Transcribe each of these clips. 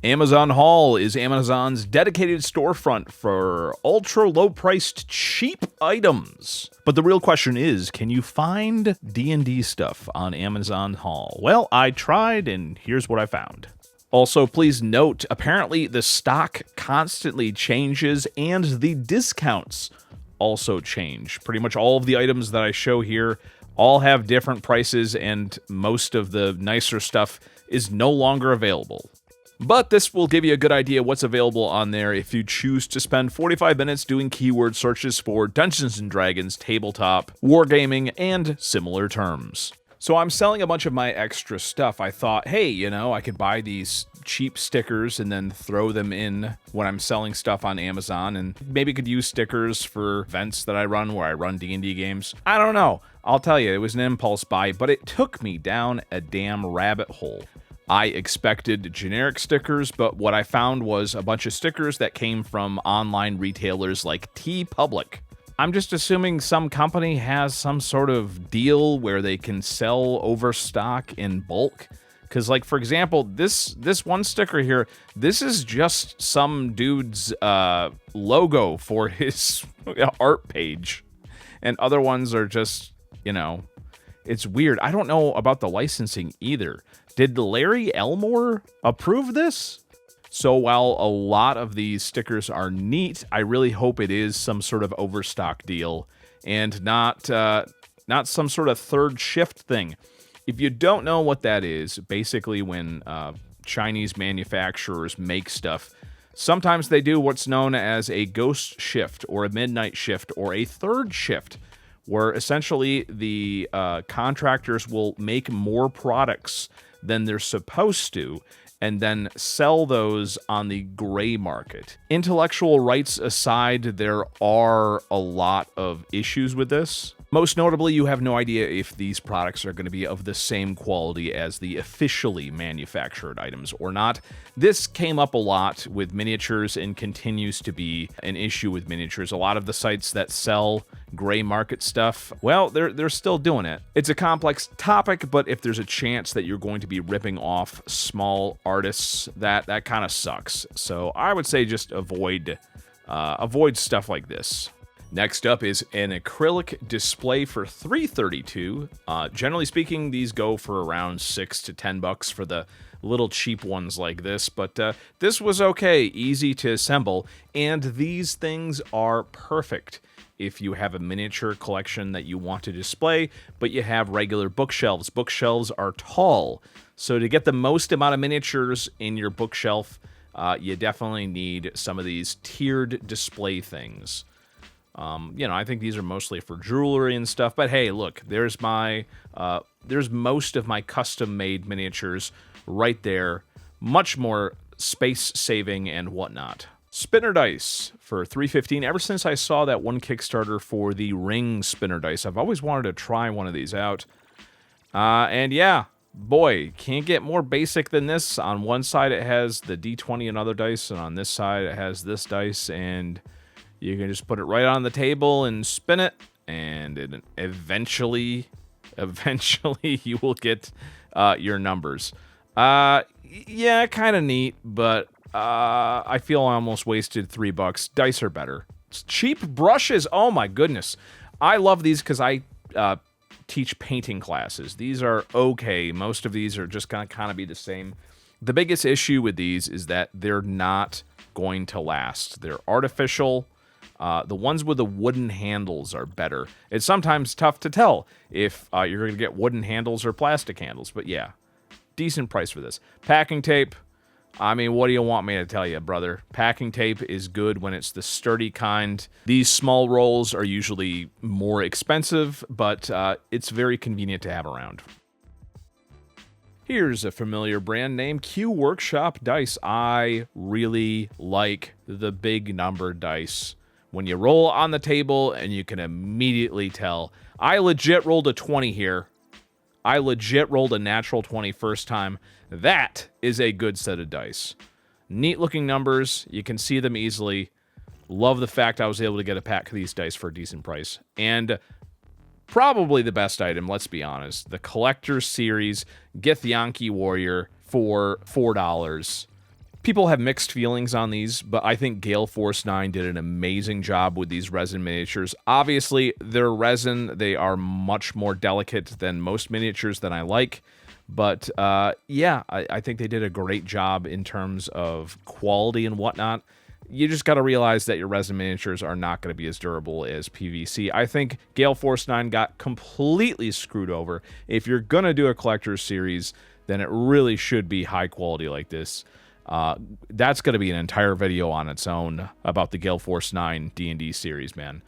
Amazon Haul is Amazon's dedicated storefront for ultra-low-priced cheap items. But the real question is, can you find D&D stuff on Amazon Haul? Well, I tried, and here's what I found. Also, please note, apparently the stock constantly changes, and the discounts also change. Pretty much all of the items that I show here all have different prices, and most of the nicer stuff is no longer available. But this will give you a good idea what's available on there if you choose to spend 45 minutes doing keyword searches for Dungeons & Dragons, tabletop, wargaming, and similar terms. So I'm selling a bunch of my extra stuff. I thought, hey, I could buy these cheap stickers and then throw them in when I'm selling stuff on Amazon, and maybe could use stickers for events that I run where I run D&D games. I don't know. I'll tell you, it was an impulse buy, but it took me down a damn rabbit hole. I expected generic stickers, but what I found was a bunch of stickers that came from online retailers like TeePublic. I'm just assuming some company has some sort of deal where they can sell overstock in bulk. Because, for example, this one sticker here, this is just some dude's logo for his art page. And other ones are just, it's weird. I don't know about the licensing either. Did Larry Elmore approve this? So while a lot of these stickers are neat, I really hope it is some sort of overstock deal and not some sort of third shift thing. If you don't know what that is, basically when Chinese manufacturers make stuff, sometimes they do what's known as a ghost shift or a midnight shift or a third shift, where essentially the contractors will make more products than they're supposed to, and then sell those on the gray market. Intellectual rights aside, there are a lot of issues with this. Most notably, you have no idea if these products are going to be of the same quality as the officially manufactured items or not. This came up a lot with miniatures and continues to be an issue with miniatures. A lot of the sites that sell gray market stuff, well, they're still doing it. It's a complex topic, but if there's a chance that you're going to be ripping off small artists, that kind of sucks. So I would say just avoid stuff like this. Next up is an acrylic display for $332. Generally speaking, these go for around $6 to $10 for the little cheap ones like this, but this was okay, easy to assemble, and these things are perfect if you have a miniature collection that you want to display, but you have regular bookshelves. Bookshelves are tall, so to get the most amount of miniatures in your bookshelf, you definitely need some of these tiered display things. I think these are mostly for jewelry and stuff, but hey, look, there's most of my custom-made miniatures right there. Much more space-saving and whatnot. Spinner dice for $315. Ever since I saw that one Kickstarter for the ring spinner dice, I've always wanted to try one of these out. And yeah, boy, can't get more basic than this. On one side, it has the D20 and other dice, and on this side, it has this dice, and you can just put it right on the table and spin it, and eventually you will get your numbers. Yeah, kind of neat, but I feel I almost wasted $3. Dice are better. Cheap brushes, oh my goodness. I love these because I teach painting classes. These are okay. Most of these are just going to kind of be the same. The biggest issue with these is that they're not going to last. They're artificial. The ones with the wooden handles are better. It's sometimes tough to tell if you're going to get wooden handles or plastic handles, but yeah, decent price for this. Packing tape, I mean, what do you want me to tell you, brother? Packing tape is good when it's the sturdy kind. These small rolls are usually more expensive, but it's very convenient to have around. Here's a familiar brand name, Q Workshop Dice. I really like the big number dice. When you roll on the table and you can immediately tell. I legit rolled a 20 here. I legit rolled a natural 20 first time. That is a good set of dice. Neat looking numbers. You can see them easily. Love the fact I was able to get a pack of these dice for a decent price. And probably the best item, let's be honest. The Collector's Series Githyanki Warrior for $4. People have mixed feelings on these, but I think Gale Force 9 did an amazing job with these resin miniatures. Obviously, their resin, they are much more delicate than most miniatures that I like. But yeah, I think they did a great job in terms of quality and whatnot. You just got to realize that your resin miniatures are not going to be as durable as PVC. I think Gale Force 9 got completely screwed over. If you're going to do a collector's series, then it really should be high quality like this. That's going to be an entire video on its own about the Gale Force 9 D&D series, man.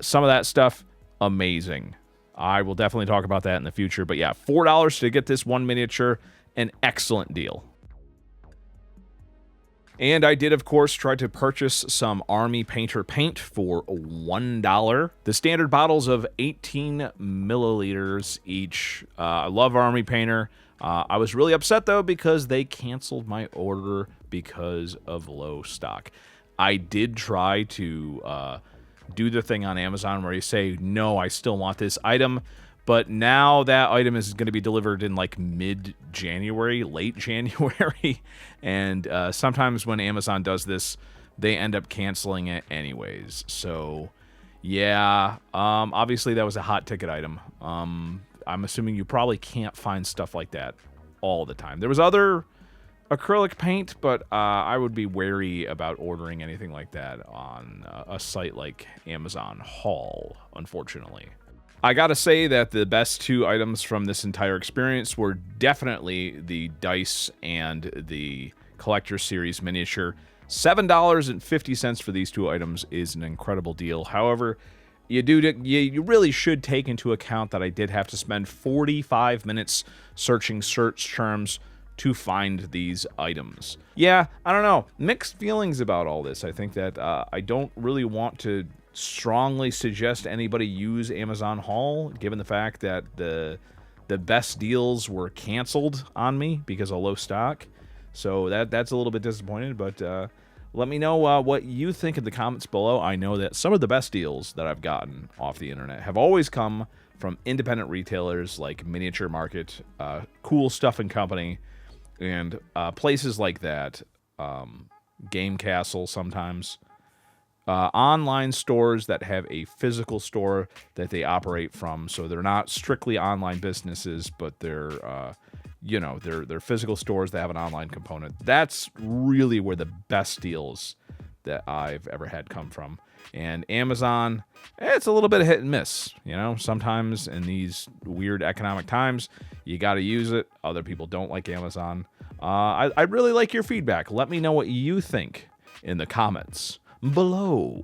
Some of that stuff, amazing. I will definitely talk about that in the future. But yeah, $4 to get this one miniature, an excellent deal. And I did, of course, try to purchase some Army Painter paint for $1. The standard bottles of 18 milliliters each. I love Army Painter. I was really upset, though, because they canceled my order because of low stock. I did try to do the thing on Amazon where you say, no, I still want this item. But now that item is going to be delivered in like mid-January, late January. And sometimes when Amazon does this, they end up canceling it anyways. So, yeah, obviously that was a hot ticket item. I'm assuming you probably can't find stuff like that all the time. There was other acrylic paint, but I would be wary about ordering anything like that on a site like Amazon Haul, unfortunately. I gotta say that the best two items from this entire experience were definitely the dice and the Collector Series miniature. $7.50 for these two items is an incredible deal. However, you really should take into account that I did have to spend 45 minutes searching search terms to find these items. Yeah, I don't know. Mixed feelings about all this. I think that I don't really want to strongly suggest anybody use Amazon Haul, given the fact that the best deals were canceled on me because of low stock. So that's a little bit disappointed, but let me know what you think in the comments below. I know that some of the best deals that I've gotten off the internet have always come from independent retailers like Miniature Market, Cool Stuff and Company, and places like that, Game Castle sometimes. Online stores that have a physical store that they operate from, so they're not strictly online businesses, but they're they're physical stores that have an online component. That's really where the best deals that I've ever had come from. And Amazon, it's a little bit of hit and miss. Sometimes in these weird economic times, you got to use it. Other people don't like Amazon. I'd really like your feedback. Let me know what you think in the comments below.